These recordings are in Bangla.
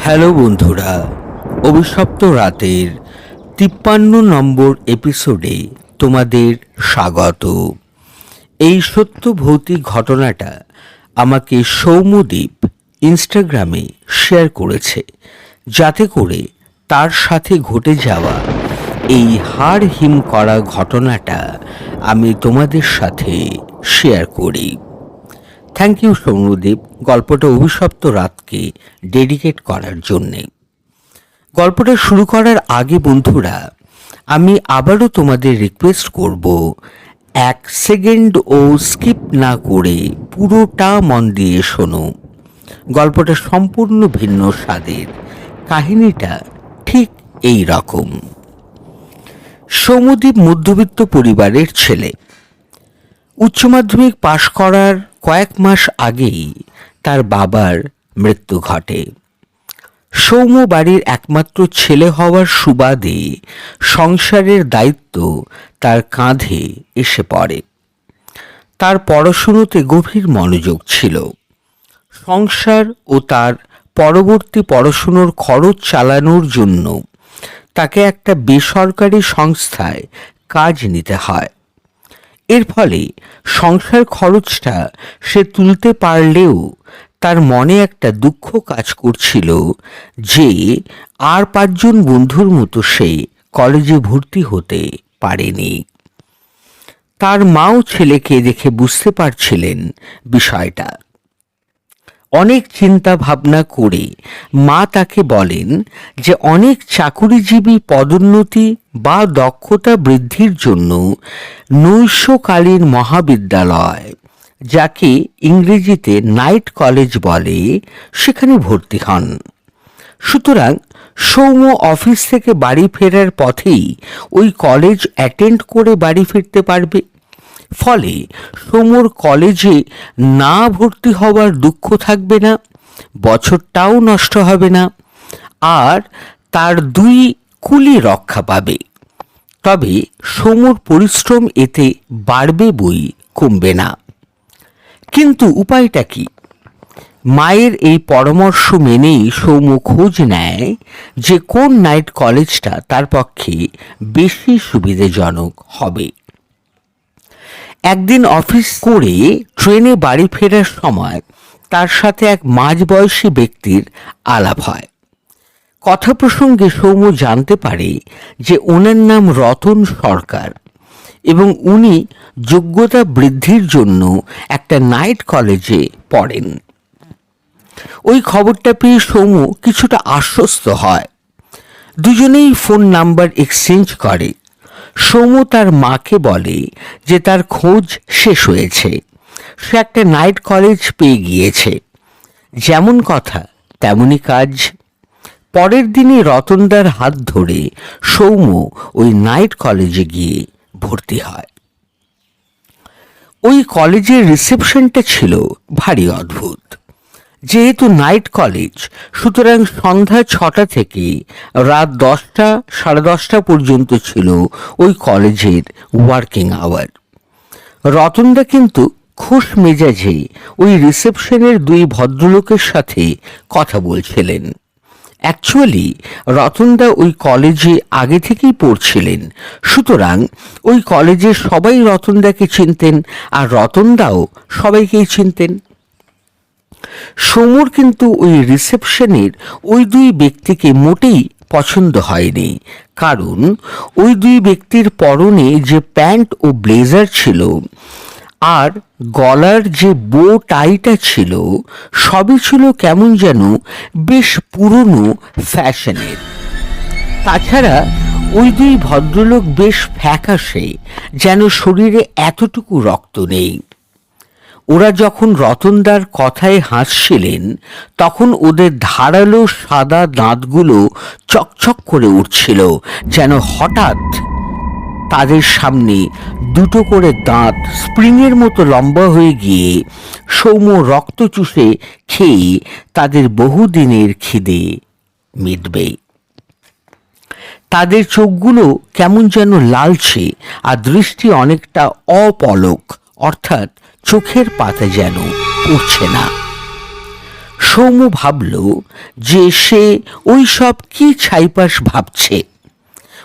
হ্যালো বন্ধুরা, অভিশপ্ত রাতের 53 নম্বর এপিসোডে তোমাদের স্বাগত। এই সত্য ভৌতিক ঘটনাটা আমাকে সৌম্যদীপ ইনস্টাগ্রামে শেয়ার করেছে, যাতে করে তার সাথে ঘটে যাওয়া এই হাড় হিম করা ঘটনাটা আমি তোমাদের সাথে শেয়ার করি। থ্যাংক ইউ সৌম্যদীপ, গল্পটা অভিশপ্ত রাতকে ডেডিকেট করার জন্যে। গল্পটা শুরু করার আগে বন্ধুরা, আমি আবারও তোমাদের রিকোয়েস্ট করব, 1 সেকেন্ডও স্কিপ না করে পুরোটা মন দিয়ে শোনো। গল্পটা সম্পূর্ণ ভিন্ন স্বাদের। কাহিনীটা ঠিক এই রকম। সৌম্যদীপ মধ্যবিত্ত পরিবারের ছেলে। উচ্চ মাধ্যমিক পাশ করার কয়েক মাস আগেই তার বাবার মৃত্যু ঘটে। সৌম্য বাড়ির একমাত্র ছেলে হওয়ার সুবাদে সংসারের দায়িত্ব তার কাঁধে এসে পড়ে। তার পড়াশুনোতে গভীর মনোযোগ ছিল। সংসার ও তার পরবর্তী পড়াশুনোর খরচ চালানোর জন্য তাকে একটা বেসরকারি সংস্থায় কাজ নিতে হয়। এর ফলে সংসার খরচটা সে তুলতে পারলেও তার মনে একটা দুঃখ কাজ করছিল যে আর 5 জন বন্ধুর মতো সে কলেজে ভর্তি হতে পারেনি। তার মাও ছেলেকে দেখে বুঝতে পারছিলেন বিষয়টা। অনেক চিন্তা ভাবনা করে মা তাকে বলেন যে অনেক চাকুরিজীবী পদোন্নতি বা দক্ষতা বৃদ্ধির জন্য নৈশকালীন মহাবিদ্যালয়, যাকে ইংরেজিতে নাইট কলেজ বলে, সেখানে ভর্তি হন। সুতরাং সৌম্য অফিস থেকে বাড়ি ফেরার পথেই ওই কলেজ অ্যাটেন্ড করে বাড়ি ফিরতে পারবে। ফলে সৌম্যর কলেজে না ভর্তি হওয়ার দুঃখ থাকবে না, বছরটাও নষ্ট হবে না, আর তার 2 কুলি রক্ষা পাবে। তবে সৌম্যর পরিশ্রম এতে বাড়বে বই কমবে না। কিন্তু উপায়টা কি? মায়ের এই পরামর্শ মেনেই সৌম্য খোঁজ নেয় যে কোন নাইট কলেজটা তার পক্ষে বেশি সুবিধাজনক হবে। একদিন অফিস করে ট্রেনে বাড়ি ফেরার সময় তার সাথে এক মাঝবয়সী ব্যক্তির আলাপ হয়। কথা প্রসঙ্গে সৌম্য জানতে পারে যে ওনার নাম রতন সরকার এবং উনি যোগ্যতা বৃদ্ধির জন্য একটা নাইট কলেজে পড়েন। ওই খবরটা পেয়ে সৌম্য কিছুটা আশ্বস্ত হয়। দুজনেই ফোন নাম্বার এক্সচেঞ্জ করে। সৌম্য তার মাকে বলে যে তার খোঁজ শেষ হয়েছে, সে একটা নাইট কলেজ পেয়ে গিয়েছে। যেমন কথা তেমনই কাজ। পরের দিনই রতনদার হাত ধরে সৌম্য ওই নাইট কলেজে গিয়ে ভর্তি হয়। ওই কলেজের রিসেপশনটা ছিল ভারী অদ্ভুত। যেহেতু নাইট কলেজ, সুতরাং সন্ধ্যা 6টা থেকে রাত 10টা সাড়ে 10টা পর্যন্ত ছিল ওই কলেজের ওয়ার্কিং আওয়ার। রতনদা কিন্তু খোশ মেজাজে ওই রিসেপশনের 2 ভদ্রলোকের সাথে কথা বলছিলেন। অ্যাকচুয়ালি রতনদা ওই কলেজে আগে থেকেই পড়ছিলেন, সুতরাং ওই কলেজের সবাই রতনদাকে চিনতেন, আর রতনদাও সবাইকেই চিনতেন। সৌম্যর কিন্তু ওই রিসেপশনের ওই 2 ব্যক্তিকে মোটেই পছন্দ হয়নি, কারণ ওই 2 ব্যক্তির পরনে যে প্যান্ট ও ব্লেজার ছিল আর গলার যে বো টাইটা ছিল, সবই ছিল কেমন যেন বেশ পুরনো ফ্যাশনের। তাছাড়া ওই 2 ভদ্রলোক বেশ ফ্যাকাশে, যেন শরীরে এতটুকু রক্ত নেই। ওরা যখন রতনদার কথায় হাসছিলেন, তখন ওদের ধারালো সাদা দাঁতগুলো চকচক করে উঠছিল, যেন হঠাৎ তাদের সামনে 2টো করে দাঁত স্প্রিংয়ের মতো লম্বা হয়ে গিয়ে সৌম্য রক্ত চুষে খেয়ে তাদের বহুদিনের খিদে মিটবে। তাদের চোখগুলো কেমন যেন লালচে, আর দৃষ্টি অনেকটা অপলক, অর্থাৎ চোখের পাতা যেন পড়ছে না। সৌম্য ভাবল যে সে ওই সব কি ছাইপাশ ভাবছে।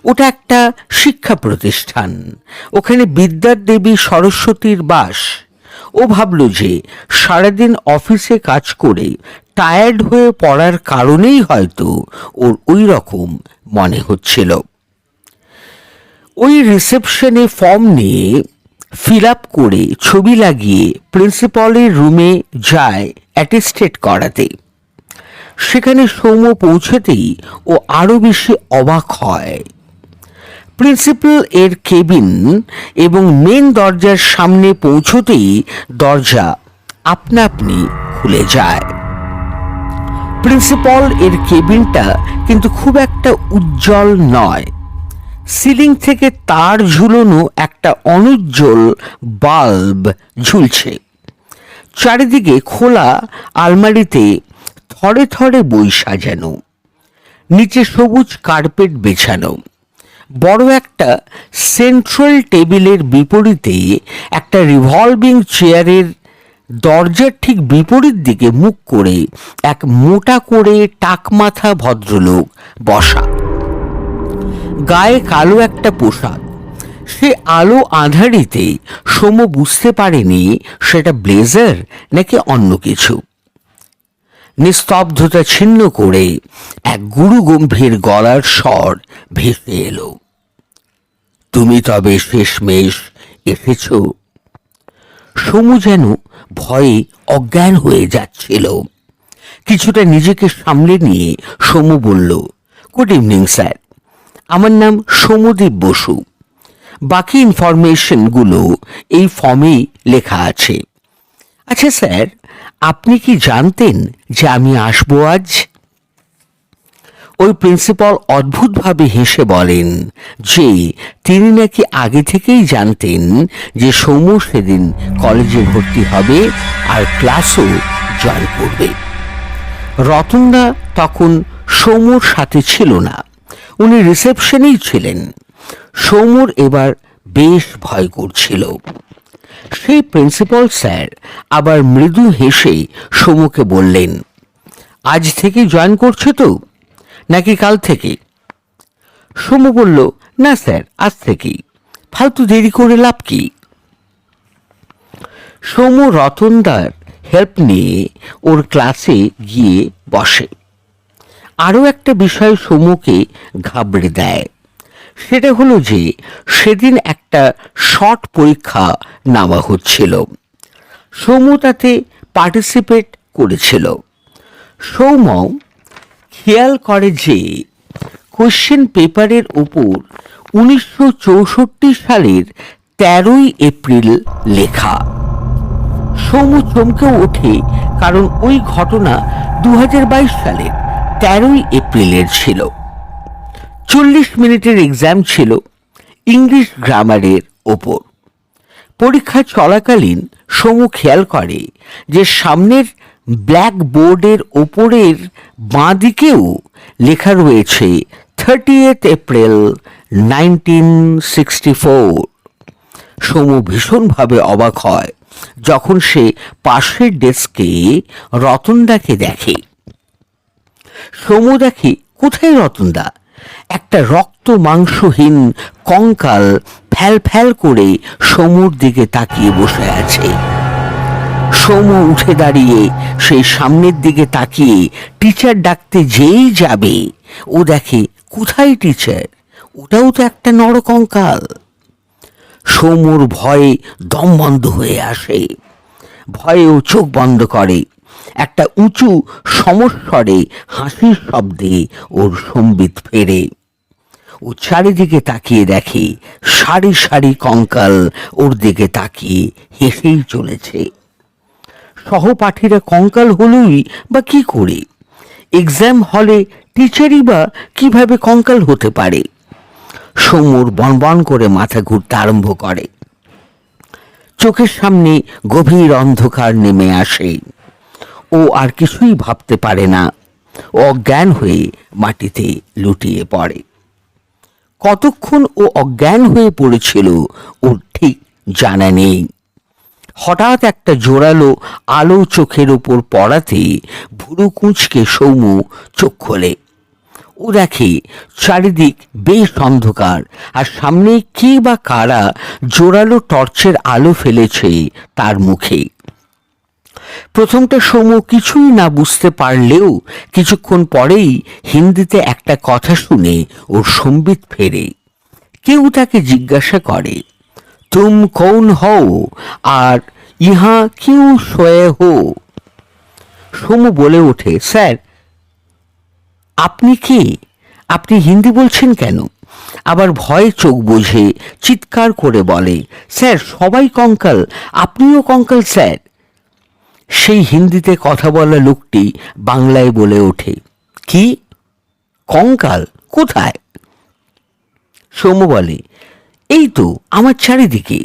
ওটা একটা শিক্ষা প্রতিষ্ঠান, ওখানে বিদ্যার দেবী সরস্বতীর বাস। ও ভাবল যে সারাদিন অফিসে কাজ করে টায়ার্ড হয়ে পড়ার কারণেই হয়তো ওর ওই রকম মনে হচ্ছিল। ওই রিসেপশনে ফর্ম নিয়ে ফিল আপ করে ছবি লাগিয়ে প্রিন্সিপালের রুমে যায় অ্যাটেস্টেড করাতে। সেখানে সৌম্য পৌঁছতেই ও আরও বেশি অবাক হয়। প্রিন্সিপাল এর কেবিন এবং মেন দরজার সামনে পৌঁছতেই দরজা আপনা আপনি খুলে যায়। প্রিন্সিপাল এর কেবিনটা কিন্তু খুব একটা উজ্জ্বল নয়। সিলিং থেকে তার ঝুলানো একটা অনুজ্জ্বল বাল্ব ঝুলছে। চারিদিকে খোলা আলমারিতে থরে থরে বই সাজানো, নিচে সবুজ কার্পেট বেছানো। বড় একটা সেন্ট্রাল টেবিলের বিপরীতে একটা রিভলভিং চেয়ারের দরজার ঠিক বিপরীত দিকে মুখ করে এক মোটা করে টাকমাথা ভদ্রলোক বসা। গায়ে কালো একটা পোশাক। সে আলো আঁধারিতে সৌম্য বুঝতে পারেনি সেটা ব্লেজার নাকি অন্য কিছু। নিস্তব্ধতা ছিন্ন করে এক গুরু গম্ভীর গলার স্বর ভেসে এলো, তুমি তবে শেষমেশ এসেছ? সৌম্য যেন ভয়ে অজ্ঞান হয়ে যাচ্ছিল। কিছুটা নিজেকে সামলে নিয়ে সৌম্য বলল, গুড ইভিনিং স্যার, আমার নাম সৌম্যদীপ বসু। বাকি ইনফরমেশনগুলো এই ফর্মেই লেখা আছে। আচ্ছা স্যার, আপনি কি জানতেন যে আমি আসবো আজ? ওই প্রিন্সিপাল অদ্ভুতভাবে হেসে বলেন যে তিনি নাকি আগে থেকেই জানতেন যে সৌম্য সেদিন কলেজে ভর্তি হবে আর ক্লাসও জয়েন করবে। রতনদা তখন সৌম্যর সাথে ছিল না, উনি রিসেপশনেই ছিলেন। সৌম্যর এবার বেশ ভয় করছিল। সেই প্রিন্সিপাল স্যার আবার মৃদু হেসে সৌম্যকে বললেন, আজ থেকে জয়েন করছে তো নাকি কাল থেকে? সৌম্য বলল, না স্যার, আজ থেকেই। ফালতু দেরি করে লাভ কি? সৌম্য রতনদার হেল্প নিয়ে ওর ক্লাসে গিয়ে বসে। আরও একটা বিষয় সৌম্যকে ঘাবড়ে দেয়। সেটা হলো যে সেদিন একটা শর্ট পরীক্ষা নেওয়া হচ্ছিল। সৌম্য তাতে পার্টিসিপেট করেছিল। সৌম্য খেয়াল করে যে কোশ্চেন পেপারের উপর 1964 সালের 13ই এপ্রিল লেখা। সৌম্য চমকে ওঠে, কারণ ওই ঘটনা 2022 সালের 13ই এপ্রিলের ছিল। 40 মিনিটের এক্সাম ছিল ইংলিশ গ্রামারের ওপর। পরীক্ষা চলাকালীন সৌম্য খেয়াল করে যে সামনের ব্ল্যাক বোর্ডের ওপরের বাঁ দিকেও লেখা রয়েছে 30th এপ্রিল 1964। সৌম্য ভীষণভাবে অবাক হয় যখন সে পাশের ডেস্কে রতনদাকে দেখে। সৌম্য দেখে, কোথায় রতনদা? একটা রক্ত মাংসহীন কঙ্কাল ফ্যাল ফ্যাল করে সৌম্যর দিকে তাকিয়ে বসে আছে। সৌম্য উঠে দাঁড়িয়ে সেই সামনের দিকে তাকিয়ে টিচার ডাকতে যেই যাবে, ও দেখে, কোথায় টিচার? ওটাও তো একটা নরকঙ্কাল। সৌম্যর ভয়ে দম বন্ধ হয়ে আসে। ভয়েও চোখ বন্ধ করে। একটা উঁচু সমস্বরে হাসির শব্দে ওর সম্বিত ফেরে। ও চারিদিকে তাকিয়ে দেখে সারি সারি কঙ্কাল ওর দিকে তাকিয়ে হেসেই চলেছে। সহপাঠীরা কঙ্কাল হলোই বা কি করে? এক্সাম হলে টিচারই বা কিভাবে কঙ্কাল হতে পারে? সৌম্যর বনবন করে মাথা ঘুরতে আরম্ভ করে। চোখের সামনে গভীর অন্ধকার নেমে আসে। ও আর কিছুই ভাবতে পারে না। অজ্ঞান হয়ে মাটিতে লুটিয়ে পড়ে। কতক্ষণ ও অজ্ঞান হয়ে পড়েছিল ওর ঠিক জানা নেই। হঠাৎ একটা জোরালো আলো চোখের ওপর পড়াতে ভুরু কুঁচকে সৌম্য চোখ খোলে। ও দেখে চারিদিক বেশ অন্ধকার, আর সামনে কে বা কারা জোরালো টর্চের আলো ফেলেছে তার মুখে। প্রথমটা সৌম্য কিছুই না বুঝতে পারলেও কিছুক্ষণ পরেই হিন্দিতে একটা কথা শুনে ওর সম্বিত ফেরে। কেউ তাকে জিজ্ঞাসা করে, তুম কৌন হও আর ইহা কিউ সোয়ে হো? সৌম্য বলে ওঠে, স্যার আপনি কে? আপনি হিন্দি বলছেন কেন? আবার ভয়ে চোখ বুঝে চিৎকার করে বলে, স্যার সবাই কঙ্কাল, আপনিও কঙ্কাল স্যার। সেই হিন্দিতে কথা বলা লোকটি বাংলায় বলে ওঠে, কি কঙ্কাল কোথায়? সৌম্য বলে, এই তো আমার চারিদিকে।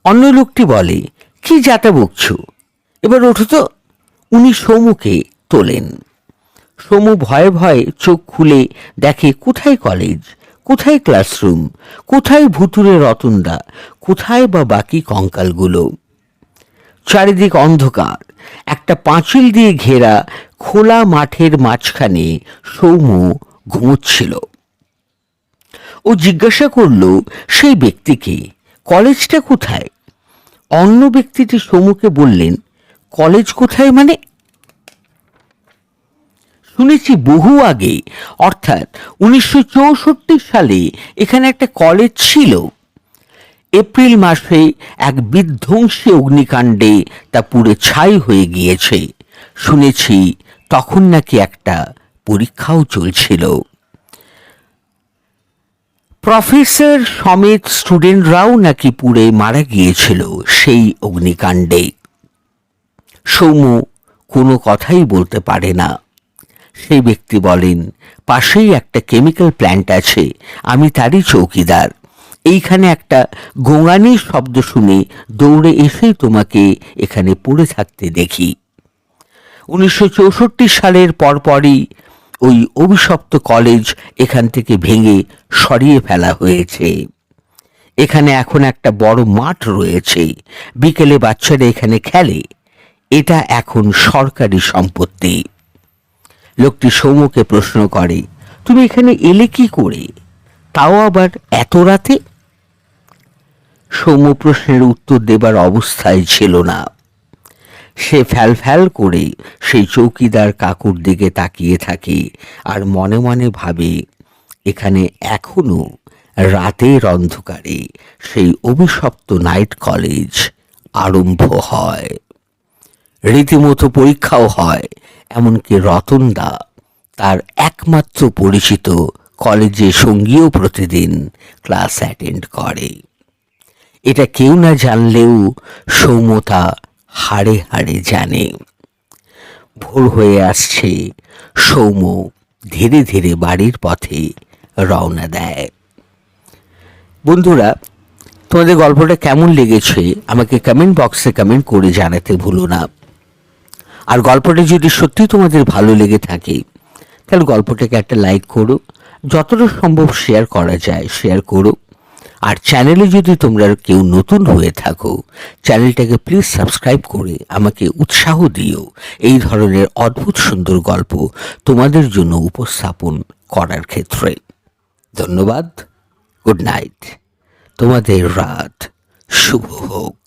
অন্য লোকটি বলে, কি যাতা বকছো, এবার ওঠো তো। উনি সৌম্যকে তোলেন। সৌম্য ভয়ে ভয়ে চোখ খুলে দেখে কোথায় কলেজ, কোথায় ক্লাসরুম, কোথায় ভুতুরে রতনদা, কোথায় বা বাকি কঙ্কালগুলো। চারিদিক অন্ধকার। একটা পাঁচিল দিয়ে ঘেরা খোলা মাঠের মাঝখানে সৌম্য ঘুমোচ্ছিল। ও জিজ্ঞাসা করল সেই ব্যক্তিকে, কলেজটা কোথায়? অন্য ব্যক্তিটি সৌম্যকে বললেন, কলেজ কোথায় মানে? শুনেছি বহু আগে, অর্থাৎ 1964 সালে এখানে একটা কলেজ ছিল। এপ্রিল মাসে এক বিধ্বংসী অগ্নিকাণ্ডে তা পুড়ে ছাই হয়ে গিয়েছে। শুনেছি তখন নাকি একটা পরীক্ষাও চলছিল। প্রফেসর সমেত স্টুডেন্টরাও নাকি পুড়ে মারা গিয়েছিল সেই অগ্নিকাণ্ডে। সৌম্য কোনো কথাই বলতে পারে না। সেই ব্যক্তি বলেন, পাশেই একটা কেমিক্যাল প্ল্যান্ট আছে, আমি তারই চৌকিদার। এইখানে একটা গোঙানির শব্দ শুনে দৌড়ে এসেই তোমাকে এখানে পড়ে থাকতে দেখি। 1964 সালের পরপরই ওই অভিশপ্ত কলেজ এখান থেকে ভেঙে সরিয়ে ফেলা হয়েছে। এখানে এখন একটা বড় মাঠ রয়েছে, বিকেলে বাচ্চারা এখানে খেলে। এটা এখন সরকারি সম্পত্তি। লোকটি সৌম্যকে প্রশ্ন করে, তুমি এখানে এলে কি করে, তাও আবার এত রাতে? সৌম্য প্রশ্নের উত্তর দেবার অবস্থায় ছিল না। সে ফ্যাল ফ্যাল করে সেই চৌকিদার কাকুর দিকে তাকিয়ে থাকে আর মনে মনে ভাবে, এখানে এখনো রাতের অন্ধকারে সেই অভিশপ্ত নাইট কলেজ আরম্ভ হয়, রীতিমতো পরীক্ষাও হয়। এমনকি রতনদা, তার একমাত্র পরিচিত কলেজে সঙ্গীও প্রতিদিন ক্লাস অ্যাটেন্ড করে। এটা কেউ না জানলেও সৌম্যতা হাড়ে হাড়ে জানে। ভোর হয়ে আসছে, সৌম্য ধীরে ধীরে বাড়ির পথে রওনা দেয়। বন্ধুরা, তোমাদের গল্পটা কেমন লেগেছে আমাকে কমেন্ট বক্সে কমেন্ট করে জানাতে ভুলো না। আর গল্পটা যদি সত্যি তোমাদের ভালো লেগে থাকে তাহলে গল্পটাকে একটা লাইক করো, যতটা সম্ভব শেয়ার করা যায় শেয়ার করো। আর চ্যানেলে যদি তোমরা কেউ নতুন হয়ে থাকো, চ্যানেলটাকে প্লিজ সাবস্ক্রাইব করে আমাকে উৎসাহ দিও এই ধরনের অদ্ভুত সুন্দর গল্প তোমাদের জন্য উপস্থাপন করার ক্ষেত্রে। ধন্যবাদ। Good night. তোমাদের রাত শুভ হোক।